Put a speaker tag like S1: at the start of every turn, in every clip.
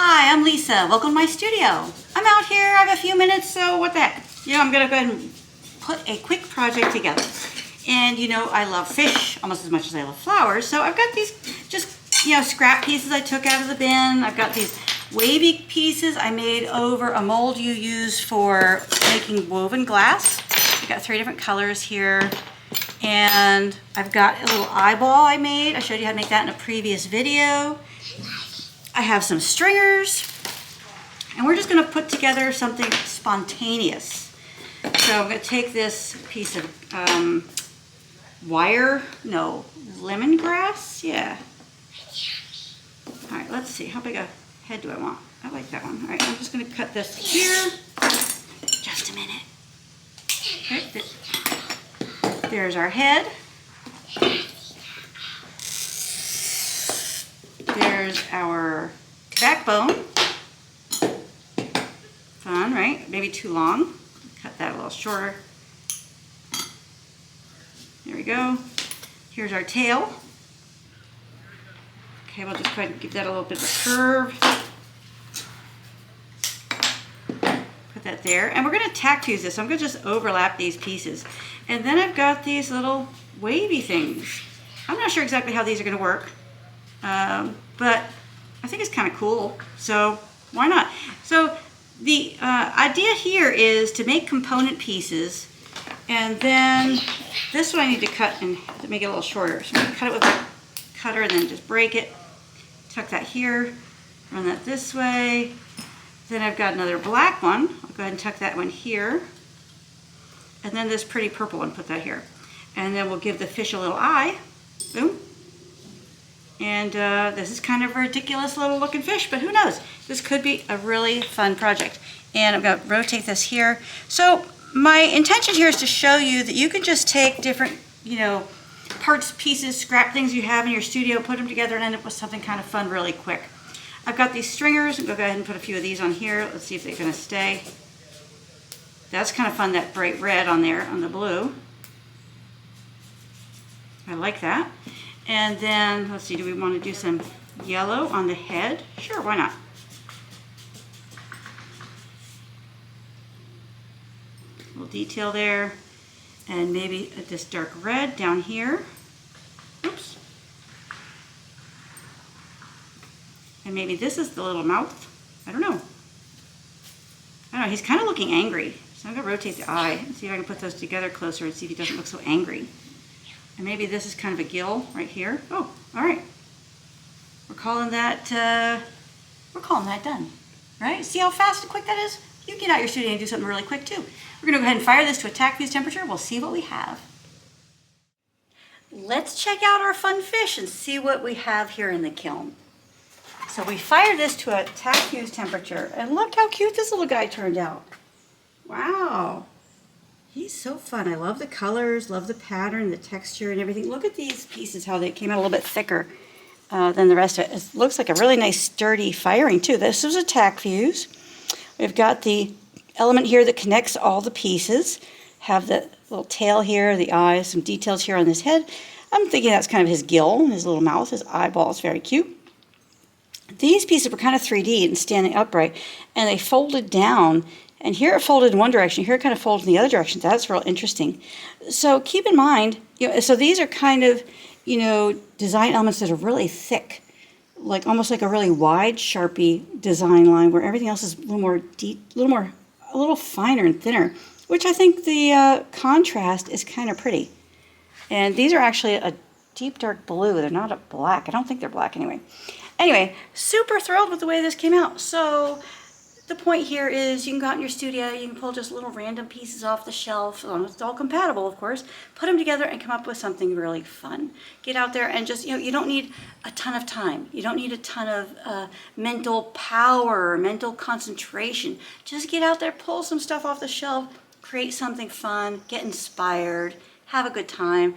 S1: Hi, I'm Lisa. Welcome to my studio. I'm out here, I have a few minutes, so what the heck? I'm gonna go ahead and put a quick project together. And I love fish almost as much as I love flowers, so I've got these just, scrap pieces I took out of the bin. I've got these wavy pieces I made over a mold you use for making woven glass. I've got 3 different colors here. And I've got a little eyeball I made. I showed you how to make that in a previous video. I have some stringers, and we're just gonna put together something spontaneous. So I'm gonna take this piece of lemongrass, yeah. All right, let's see, how big a head do I want? I like that one. All right, I'm just gonna cut this here. Just a minute. Okay, there's our head. There's our backbone. Fun, right? Maybe too long. Cut that a little shorter. There we go. Here's our tail. Okay, we'll just go ahead and give that a little bit of a curve. Put that there. And we're going to tack fuse this. So I'm going to just overlap these pieces. And then I've got these little wavy things. I'm not sure exactly how these are going to work. But I think it's kind of cool, so why not? So the idea here is to make component pieces, and then this one I need to cut and to make it a little shorter. So I'm going to cut it with a cutter and then just break it. Tuck that here, run that this way. Then I've got another black one. I'll go ahead and tuck that one here. And then this pretty purple one, put that here. And then we'll give the fish a little eye. Boom. And this is kind of a ridiculous little looking fish, but who knows? This could be a really fun project. And I'm going to rotate this here. So my intention here is to show you that you can just take different, parts, pieces, scrap things you have in your studio, put them together and end up with something kind of fun really quick. I've got these stringers. I'm going to go ahead and put a few of these on here. Let's see if they're going to stay. That's kind of fun, that bright red on there on the blue. I like that. And then, let's see, do we want to do some yellow on the head? Sure, why not? A little detail there. And maybe this dark red down here. Oops. And maybe this is the little mouth. I don't know. He's kind of looking angry. So I'm going to rotate the eye and see if I can put those together closer and see if he doesn't look so angry. And maybe this is kind of a gill right here. Oh, all right. We're calling that done, right? See how fast and quick that is? You can get out your studio and do something really quick too. We're gonna go ahead and fire this to a tack fuse temperature. We'll see what we have. Let's check out our fun fish and see what we have here in the kiln. So we fired this to a tack fuse temperature, and look how cute this little guy turned out. Wow. He's so fun. I love the colors, love the pattern, the texture and everything. Look at these pieces, how they came out a little bit thicker than the rest of it. It looks like a really nice sturdy firing too. This is a tack fuse. We've got the element here that connects all the pieces. Have the little tail here, the eyes, some details here on his head. I'm thinking that's kind of his gill, his little mouth, his eyeball is very cute. These pieces were kind of 3D and standing upright, and they folded down. And here it folded in one direction, here it kind of folds in the other direction. That's real interesting. So keep in mind, so these are kind of, design elements that are really thick, like almost like a really wide Sharpie design line where everything else is a little finer and thinner, which I think the contrast is kind of pretty. And these are actually a deep dark blue. They're not a black. I don't think they're black anyway. Anyway, super thrilled with the way this came out. So the point here is you can go out in your studio, you can pull just little random pieces off the shelf, as long as it's all compatible, of course, put them together and come up with something really fun. Get out there and just, you don't need a ton of time. You don't need a ton of mental power or mental concentration. Just get out there, pull some stuff off the shelf, create something fun, get inspired, have a good time.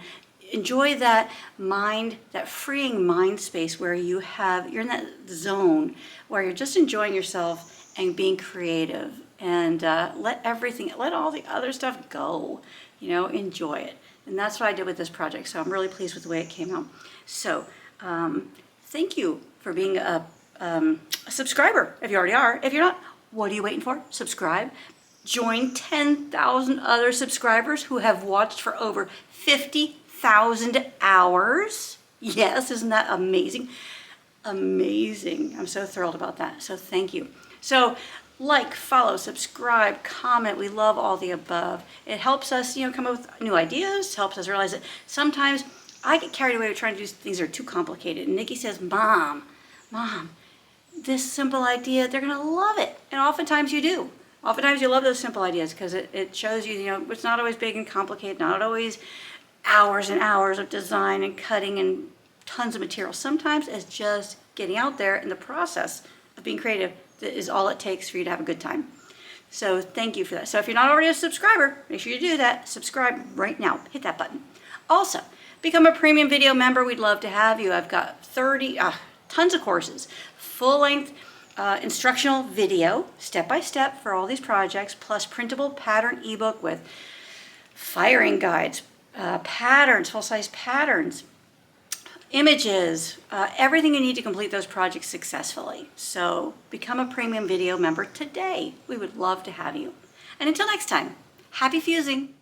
S1: Enjoy that mind, that freeing mind space where you're in that zone where you're just enjoying yourself and being creative, and let all the other stuff go, enjoy it. And that's what I did with this project. So I'm really pleased with the way it came out. So thank you for being a a subscriber if you already are. If you're not, what are you waiting for? Subscribe. Join 10,000 other subscribers who have watched for over 50,000 hours. Yes, isn't that amazing? Amazing. I'm so thrilled about that. So thank you. So like, follow, subscribe, comment. We love all the above. It helps us, come up with new ideas, helps us realize that sometimes I get carried away with trying to do things that are too complicated. And Nikki says, Mom, this simple idea, they're going to love it. And oftentimes you do. Oftentimes you love those simple ideas because it shows you, it's not always big and complicated, not always hours and hours of design and cutting and tons of material. Sometimes it's just getting out there in the process of being creative that is all it takes for you to have a good time. So thank you for that. So if you're not already a subscriber, make sure you do that. Subscribe right now. Hit that button. Also, become a premium video member. We'd love to have you. I've got tons of courses, full-length instructional video, step-by-step for all these projects, plus printable pattern ebook with firing guides, patterns, full-size patterns, images, everything you need to complete those projects successfully. So become a premium video member today. We would love to have you. And until next time, happy fusing.